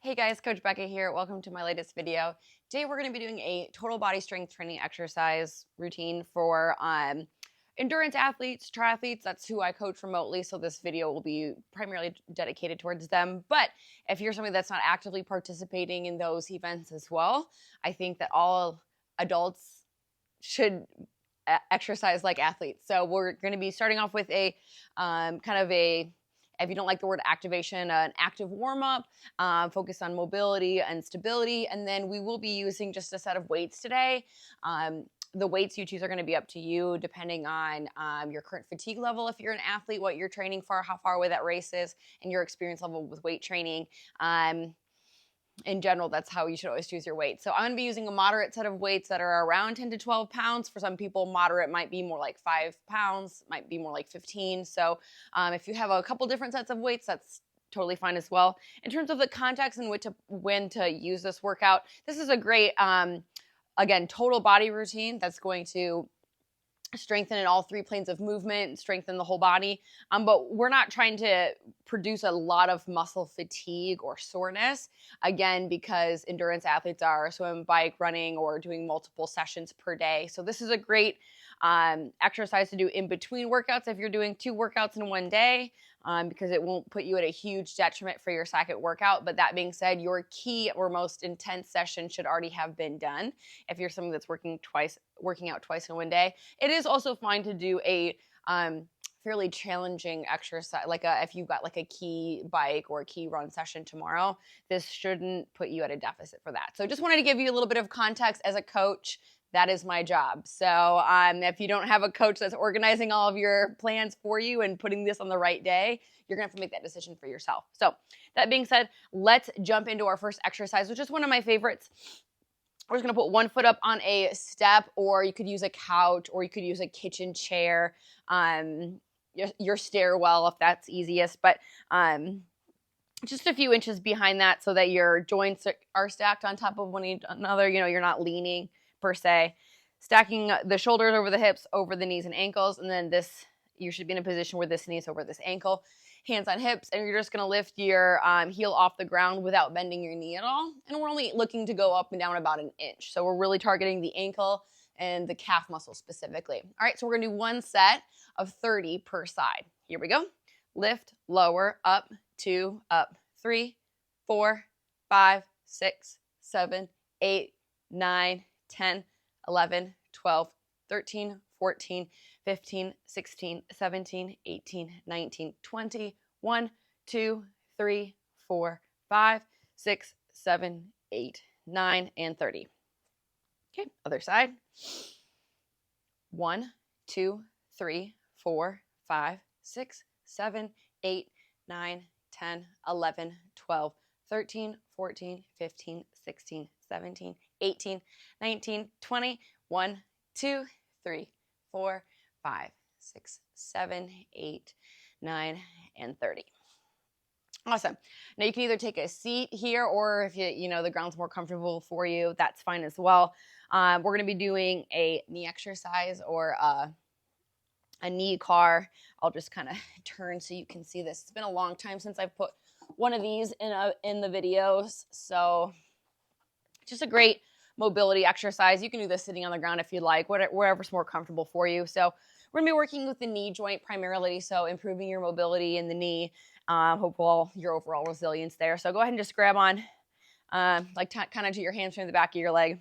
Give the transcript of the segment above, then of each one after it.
Hey guys, Coach Becca here. Welcome to my latest video. Today we're going to be doing a total body strength training exercise routine for endurance athletes, triathletes. That's who I coach remotely, so this video will be primarily dedicated towards them. But if you're somebody that's not actively participating in those events as well, I think that all adults should exercise like athletes. So we're going to be starting off with a if you don't like the word activation, an active warm-up, focused on mobility and stability. And then we will be using just a set of weights today. The weights you choose are going to be up to you depending on your current fatigue level, if you're an athlete, what you're training for, how far away that race is, and your experience level with weight training. In general, that's how you should always choose your weight. So I'm going to be using a moderate set of weights that are around 10 to 12 pounds. For some people, moderate might be more like 5 pounds, might be more like 15. So if you have a couple different sets of weights, that's totally fine as well. In terms of the context and when to use this workout, this is a great, again, total body routine that's going to strengthen in all three planes of movement, strengthen the whole body. But we're not trying to produce a lot of muscle fatigue or soreness, again, because endurance athletes are swim, bike, running, or doing multiple sessions per day. So this is a great exercise to do in between workouts if you're doing 2 workouts in one day, because it won't put you at a huge detriment for your second workout. But that being said, your key or most intense session should already have been done if you're someone that's working out twice in one day. It is also fine to do a fairly challenging exercise, if you've got like a key bike or a key run session tomorrow. This shouldn't put you at a deficit for that. So just wanted to give you a little bit of context as a coach. That is my job. So if you don't have a coach that's organizing all of your plans for you and putting this on the right day, you're going to have to make that decision for yourself. So that being said, let's jump into our first exercise, which is one of my favorites. We're just going to put one foot up on a step, or you could use a couch, or you could use a kitchen chair, your stairwell if that's easiest. But just a few inches behind that so that your joints are stacked on top of one another. You're not leaning per se. Stacking the shoulders over the hips, over the knees and ankles. And then you should be in a position where this knee is over this ankle. Hands on hips, and you're just going to lift your heel off the ground without bending your knee at all. And we're only looking to go up and down about an inch. So we're really targeting the ankle and the calf muscle specifically. All right, so we're going to do one set of 30 per side. Here we go. Lift, lower, up, 2, up, 3, 4, 5, 6, 7, 8, 9, 10, 11, 12, 13, 14, 15, 16, 17, 18, 19, 20, 1, 2, 3, 4, 5, 6, 7, 8, 9, and 30. Okay, other side. 1, 2, 3, 4, 5, 6, 7, 8, 9, 10, 11, 12, 13, 14, 15, 16, 17, 18, 19, 20, 1, 2, 3, 4, 5, 6, 7, 8, 9, and 30. Awesome. Now you can either take a seat here, or if the ground's more comfortable for you, that's fine as well. We're going to be doing a knee exercise or a knee car. I'll just kind of turn so you can see this. It's been a long time since I've put one of these in the videos, so just a great mobility exercise. You can do this sitting on the ground if you like, wherever's more comfortable for you. So we're going to be working with the knee joint primarily, so improving your mobility in the knee, hopefully your overall resilience there. So go ahead and just grab on, kind of to your hamstring, the back of your leg.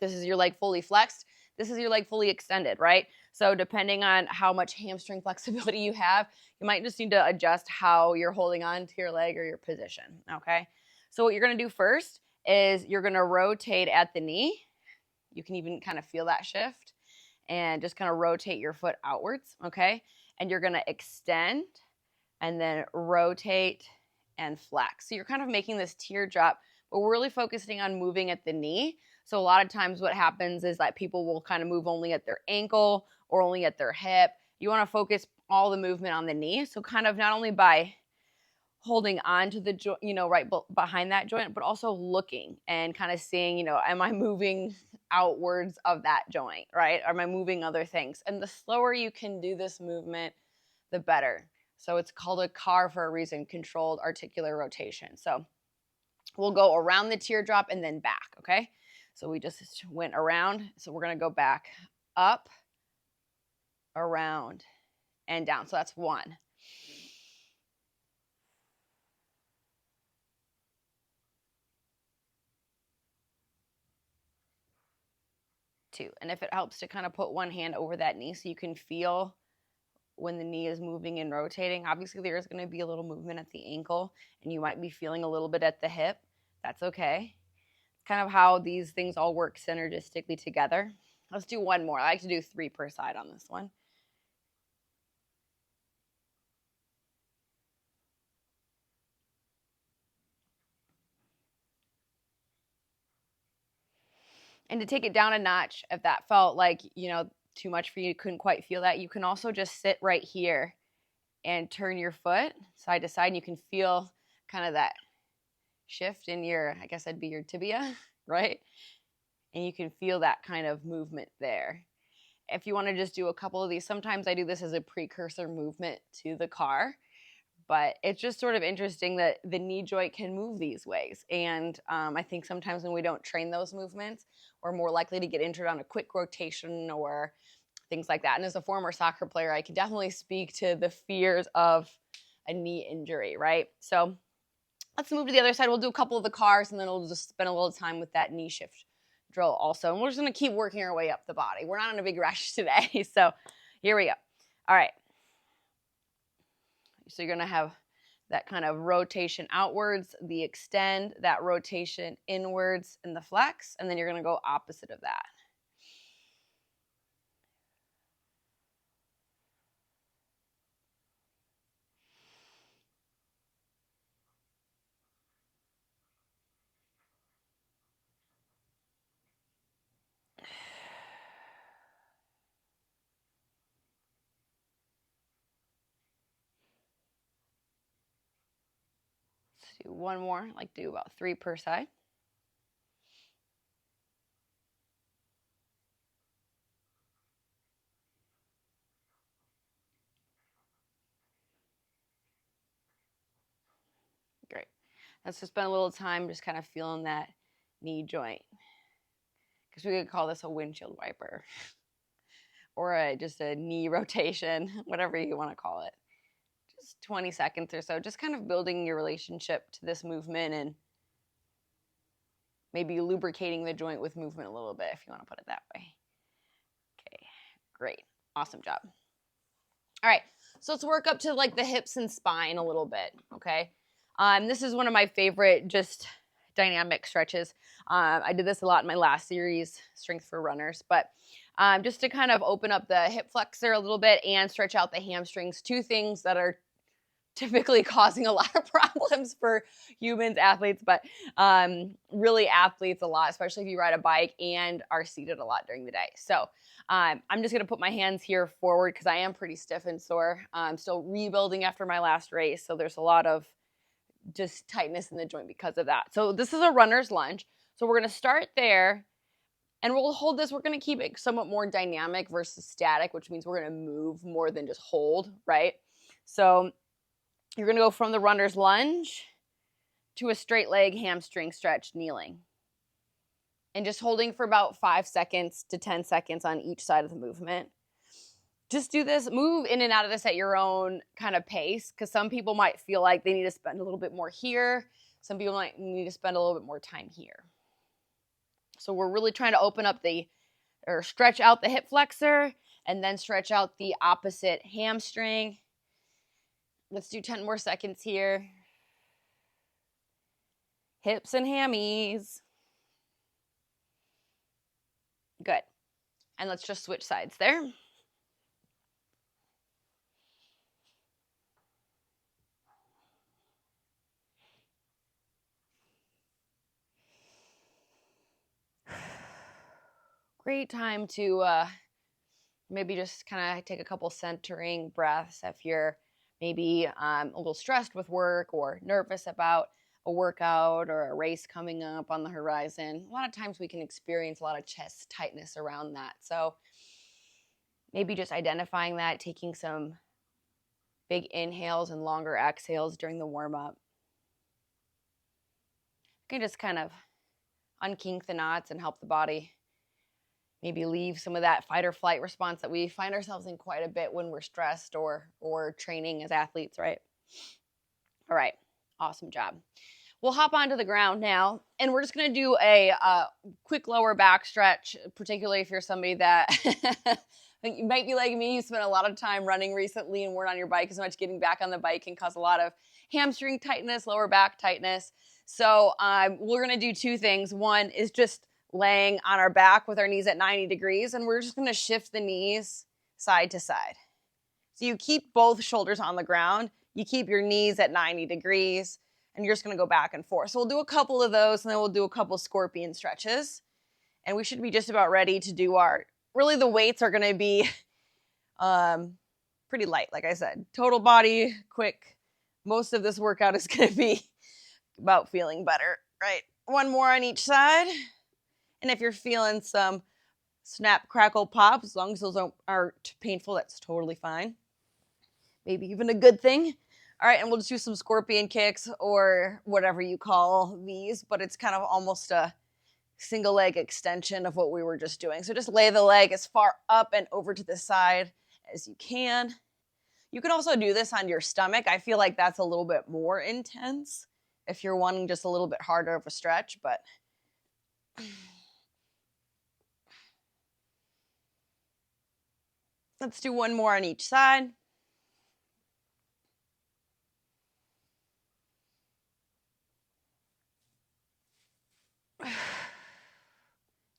This is your leg fully flexed. This is your leg fully extended, right? So depending on how much hamstring flexibility you have, you might just need to adjust how you're holding on to your leg or your position, okay? So what you're going to do first is you're going to rotate at the knee. You can even kind of feel that shift and just kind of rotate your foot outwards, okay? And you're going to extend and then rotate and flex. So you're kind of making this teardrop, but we're really focusing on moving at the knee. So a lot of times what happens is that people will kind of move only at their ankle or only at their hip. You want to focus all the movement on the knee. So kind of not only by holding on to the joint, right behind that joint, but also looking and kind of seeing, am I moving outwards of that joint, right? Am I moving other things? And the slower you can do this movement, the better. So it's called a CAR for a reason, controlled articular rotation. So We'll go around the teardrop and then back, okay? So we just went around. So we're going to go back up, around, and down. So that's 1. 2. And if it helps to kind of put one hand over that knee so you can feel when the knee is moving and rotating. Obviously, there's going to be a little movement at the ankle, and you might be feeling a little bit at the hip. That's okay. It's kind of how these things all work synergistically together. Let's do one more. I like to do 3 per side on this one. And to take it down a notch, if that felt like, too much for you, you couldn't quite feel that, you can also just sit right here and turn your foot side to side, and you can feel kind of that shift in your, I guess that'd be your tibia, right? And you can feel that kind of movement there. If you want to just do a couple of these, sometimes I do this as a precursor movement to the car, but it's just sort of interesting that the knee joint can move these ways. And I think sometimes when we don't train those movements, we're more likely to get injured on a quick rotation or things like that. And as a former soccer player, I can definitely speak to the fears of a knee injury, right? So let's move to the other side. We'll do a couple of the cars, and then we'll just spend a little time with that knee shift drill also. And we're just going to keep working our way up the body. We're not in a big rush today. So here we go. All right. So you're going to have that kind of rotation outwards, the extend, that rotation inwards, and the flex. And then you're going to go opposite of that. Do one more, like do about 3 per side. Great. Let's just spend a little time just kind of feeling that knee joint. Because we could call this a windshield wiper or just a knee rotation, whatever you want to call it. Just 20 seconds or so, just kind of building your relationship to this movement and maybe lubricating the joint with movement a little bit, if you want to put it that way. Okay, great. Awesome job. All right, so let's work up to like the hips and spine a little bit, okay? This is one of my favorite just dynamic stretches. I did this a lot in my last series, Strength for Runners, but just to kind of open up the hip flexor a little bit and stretch out the hamstrings, 2 things that are typically causing a lot of problems for humans, athletes, but really athletes a lot, especially if you ride a bike and are seated a lot during the day. So I'm just going to put my hands here forward because I am pretty stiff and sore. I'm still rebuilding after my last race, so there's a lot of just tightness in the joint because of that. So this is a runner's lunge. So we're going to start there, and we'll hold this. We're going to keep it somewhat more dynamic versus static, which means we're going to move more than just hold, right? So you're going to go from the runner's lunge to a straight leg hamstring stretch kneeling. And just holding for about 5 seconds to 10 seconds on each side of the movement. Just do this, move in and out of this at your own kind of pace, because some people might feel like they need to spend a little bit more here. Some people might need to spend a little bit more time here. So we're really trying to open up or stretch out the hip flexor and then stretch out the opposite hamstring. Let's do 10 more seconds here. Hips and hammies. Good. And let's just switch sides there. Great time to maybe just kind of take a couple centering breaths if you're maybe a little stressed with work or nervous about a workout or a race coming up on the horizon. A lot of times we can experience a lot of chest tightness around that. So maybe just identifying that, taking some big inhales and longer exhales during the warm-up. You can just kind of unkink the knots and help the body maybe leave some of that fight or flight response that we find ourselves in quite a bit when we're stressed or training as athletes, right? All right, awesome job. We'll hop onto the ground now, and we're just going to do a quick lower back stretch, particularly if you're somebody that you might be like me. You spent a lot of time running recently and weren't on your bike as much. Getting back on the bike can cause a lot of hamstring tightness, lower back tightness. So we're going to do two things. One is just laying on our back with our knees at 90 degrees, and we're just going to shift the knees side to side. So you keep both shoulders on the ground. You keep your knees at 90 degrees. And you're just going to go back and forth. So we'll do a couple of those, and then we'll do a couple scorpion stretches. And we should be just about ready to do really the weights are going to be pretty light, like I said. Total body, quick. Most of this workout is going to be about feeling better, right? One more on each side. And if you're feeling some snap, crackle, pop, as long as those aren't painful, that's totally fine. Maybe even a good thing. All right, and we'll just do some scorpion kicks or whatever you call these, but it's kind of almost a single leg extension of what we were just doing. So just lay the leg as far up and over to the side as you can. You can also do this on your stomach. I feel like that's a little bit more intense if you're wanting just a little bit harder of a stretch, but let's do one more on each side.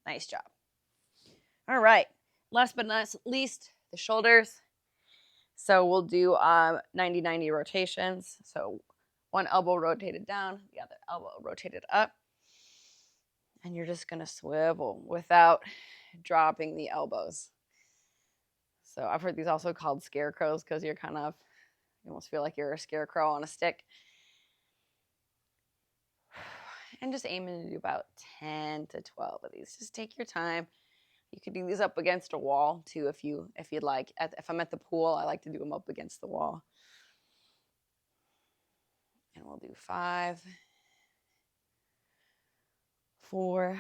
Nice job. All right. Last but not least, the shoulders. So we'll do 90-90 rotations. So one elbow rotated down, the other elbow rotated up. And you're just going to swivel without dropping the elbows. So I've heard these also called scarecrows because you almost feel like you're a scarecrow on a stick. And just aiming to do about 10 to 12 of these. Just take your time. You could do these up against a wall too if you'd like. If I'm at the pool, I like to do them up against the wall. And we'll do 5, 4,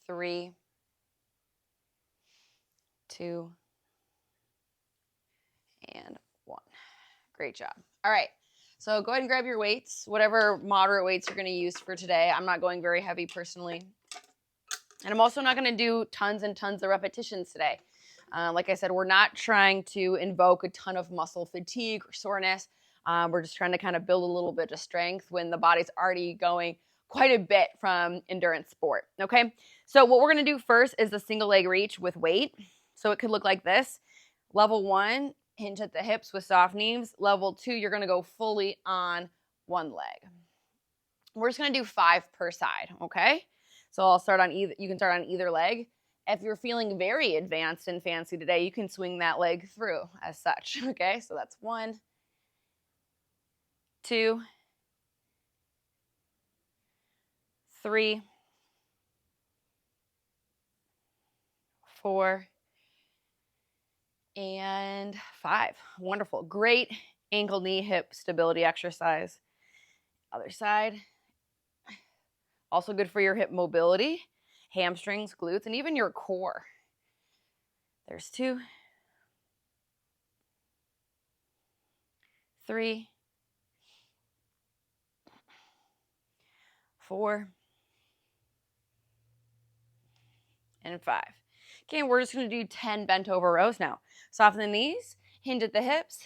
3, 2, and 1. Great job. All right. So go ahead and grab your weights, whatever moderate weights you're going to use for today. I'm not going very heavy personally. And I'm also not going to do tons and tons of repetitions today. Like I said, we're not trying to invoke a ton of muscle fatigue or soreness. We're just trying to kind of build a little bit of strength when the body's already going quite a bit from endurance sport. Okay, so what we're going to do first is the single leg reach with weight. So it could look like this. Level 1, hinge at the hips with soft knees. Level 2, you're going to go fully on one leg. We're just going to do 5 per side, okay? So I'll start on either. You can start on either leg. If you're feeling very advanced and fancy today, you can swing that leg through as such, okay? So that's 1, 2, 3, 4, and 5. Wonderful. Great ankle, knee, hip stability exercise. Other side. Also good for your hip mobility, hamstrings, glutes, and even your core. There's 2, 3, 4, and 5. Okay, we're just going to do 10 bent over rows now. Soften the knees, hinge at the hips,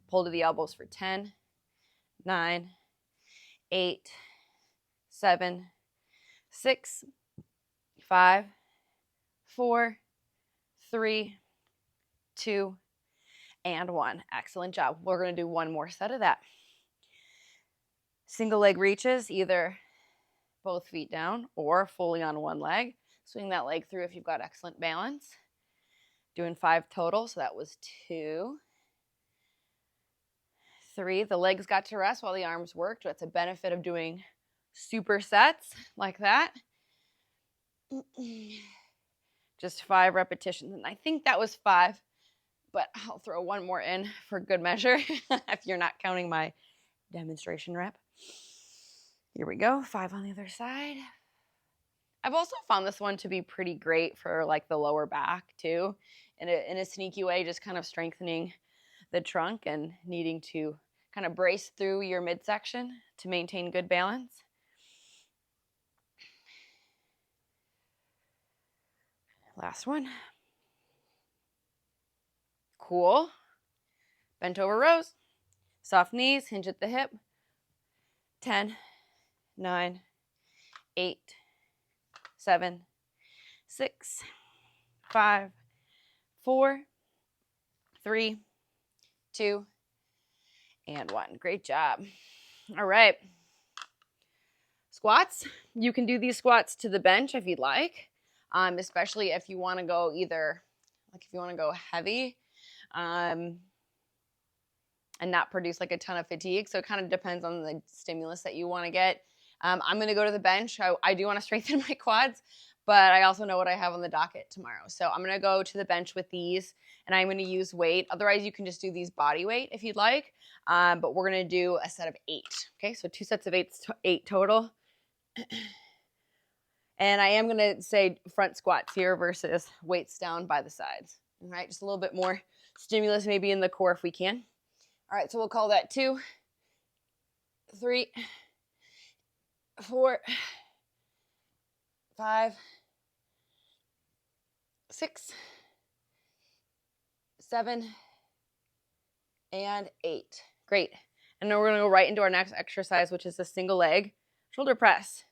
pull to the elbows for 10, 9, 8, 7, 6, 5, 4, 3, 2, and 1. Excellent job. We're going to do one more set of that. Single leg reaches, either both feet down or fully on one leg. Swing that leg through if you've got excellent balance. Doing 5 total, so that was 2, 3. The legs got to rest while the arms worked. That's a benefit of doing supersets like that. Just 5 repetitions, and I think that was 5, but I'll throw one more in for good measure if you're not counting my demonstration rep. Here we go, 5 on the other side. I've also found this one to be pretty great for like the lower back too, in a sneaky way, just kind of strengthening the trunk and needing to kind of brace through your midsection to maintain good balance. Last one. Cool. Bent over rows. Soft knees, hinge at the hip. 10, 9, 8, 7, 6, 5, 4, 3, 2, and 1. Great job. All right. Squats. You can do these squats to the bench if you'd like, especially if you want to go either, like if you want to go heavy and not produce like a ton of fatigue. So it kind of depends on the stimulus that you want to get. I'm going to go to the bench. I do want to strengthen my quads, but I also know what I have on the docket tomorrow. So I'm going to go to the bench with these, and I'm going to use weight. Otherwise, you can just do these body weight if you'd like, but we're going to do a set of 8. Okay, so 2 sets of 8 total. And I am going to say front squats here versus weights down by the sides. All right, just a little bit more stimulus maybe in the core if we can. All right, so we'll call that 2, 3, 4, 5, 6, 7, and 8. Great. And then we're going to go right into our next exercise, which is a single leg shoulder press.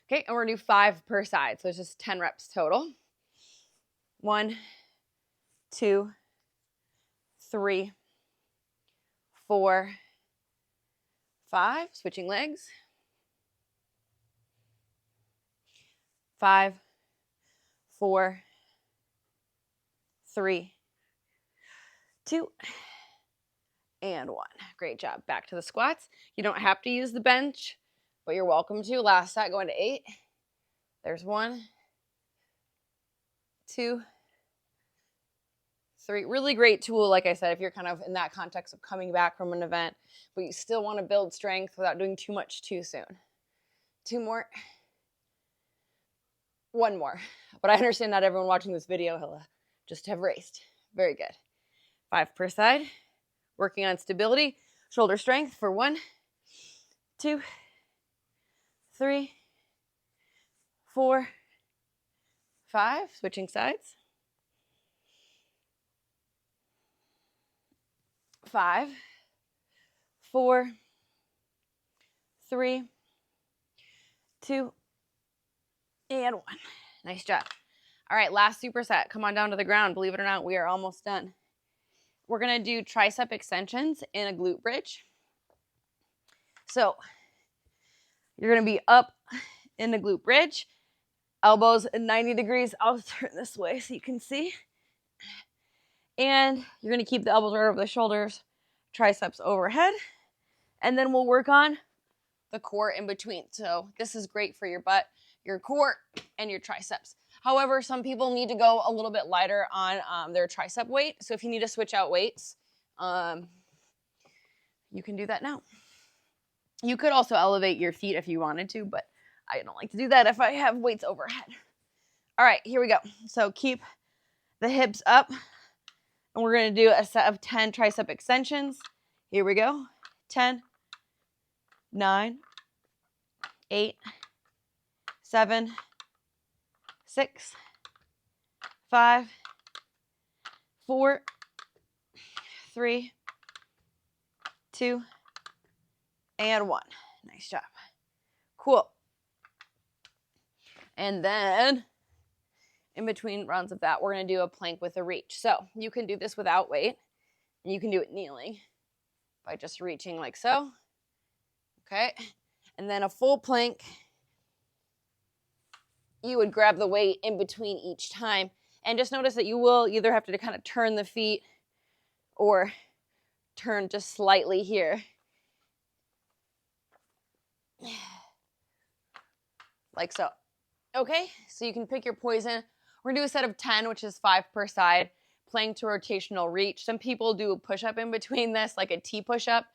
Okay, and we're going to do 5 per side. So it's just 10 reps total. 1, 2, 3, 4, 5. Switching legs. 5, 4, 3, 2, and 1. Great job. Back to the squats. You don't have to use the bench, but you're welcome to. Last set, going to 8. There's 1, 2, 3. Really great tool, like I said, if you're kind of in that context of coming back from an event, but you still want to build strength without doing too much too soon. 2 more. 1 more. But I understand not everyone watching this video will just have raced. Very good. 5 per side. Working on stability. Shoulder strength for 1, 2, 3, 4, 5. Switching sides. 5, 4, 3, 2, and 1. Nice job. All right, last superset. Come on down to the ground. Believe it or not, we are almost done. We're going to do tricep extensions in a glute bridge. So you're going to be up in the glute bridge. Elbows 90 degrees. I'll turn this way so you can see. And you're going to keep the elbows right over the shoulders, triceps overhead. And then we'll work on the core in between. So this is great for your butt, your core, and your triceps. However, some people need to go a little bit lighter on their tricep weight. So if you need to switch out weights, you can do that now. You could also elevate your feet if you wanted to, but I don't like to do that if I have weights overhead. All right, here we go. So keep the hips up, and we're going to do a set of 10 tricep extensions. Here we go. 10, 9, 8, 7, 6, 5, 4, 3, 2, and 1. Nice job. Cool. And then in between rounds of that, we're going to do a plank with a reach. So you can do this without weight, and you can do it kneeling by just reaching like so. Okay. And then a full plank, you would grab the weight in between each time. And just notice that you will either have to kind of turn the feet or turn just slightly here. Like so. Okay, so you can pick your poison. We're going to do a set of 10, which is 5 per side, plank to rotational reach. Some people do a push-up in between this, like a T push-up.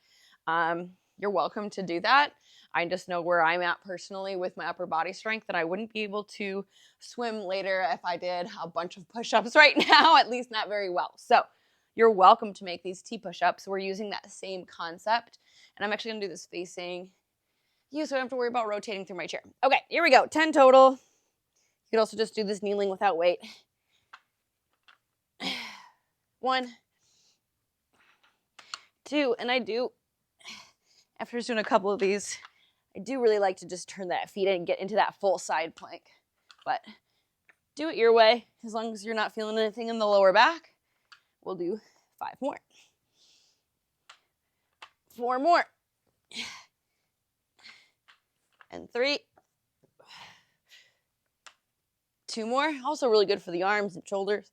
you're welcome to do that. I just know where I'm at personally with my upper body strength, that I wouldn't be able to swim later if I did a bunch of push-ups right now, at least not very well. So you're welcome to make these T push-ups. We're using that same concept. And I'm actually gonna do this facing you, so I don't have to worry about rotating through my chair. Okay, here we go, 10 total. You could also just do this kneeling without weight. 1, 2, and I do, after just doing a couple of these, I do really like to just turn that feet in and get into that full side plank. But do it your way, as long as you're not feeling anything in the lower back. We'll do 5 more. 4 more. And 3. 2 more. Also really good for the arms and shoulders.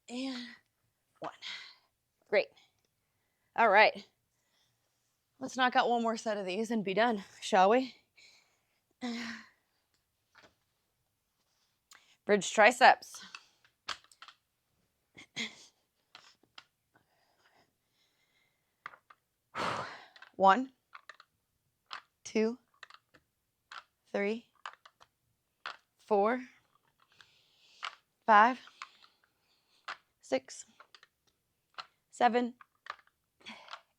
And 1. Great. All right. Let's knock out one more set of these and be done, shall we? Bridge triceps. 1, 2, 3, 4, 5, 6, 7,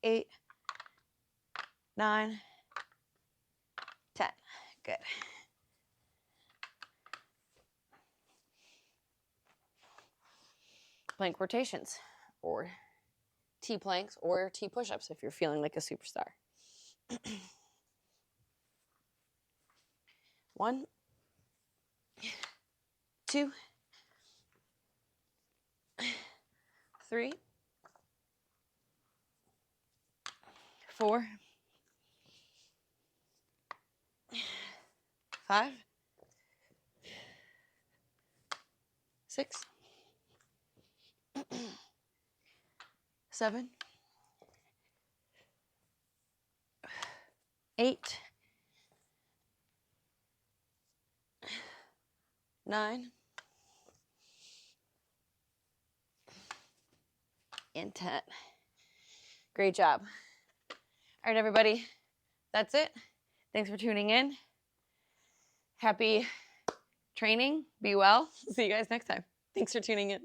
8, 9, 10. Good. Plank rotations, or T planks, or T push-ups if you're feeling like a superstar. 1, 2, 3, 4, 5, 6, 7, 8, 9, and 10. Great job. All right, everybody, that's it. Thanks for tuning in. Happy training. Be well. See you guys next time. Thanks for tuning in.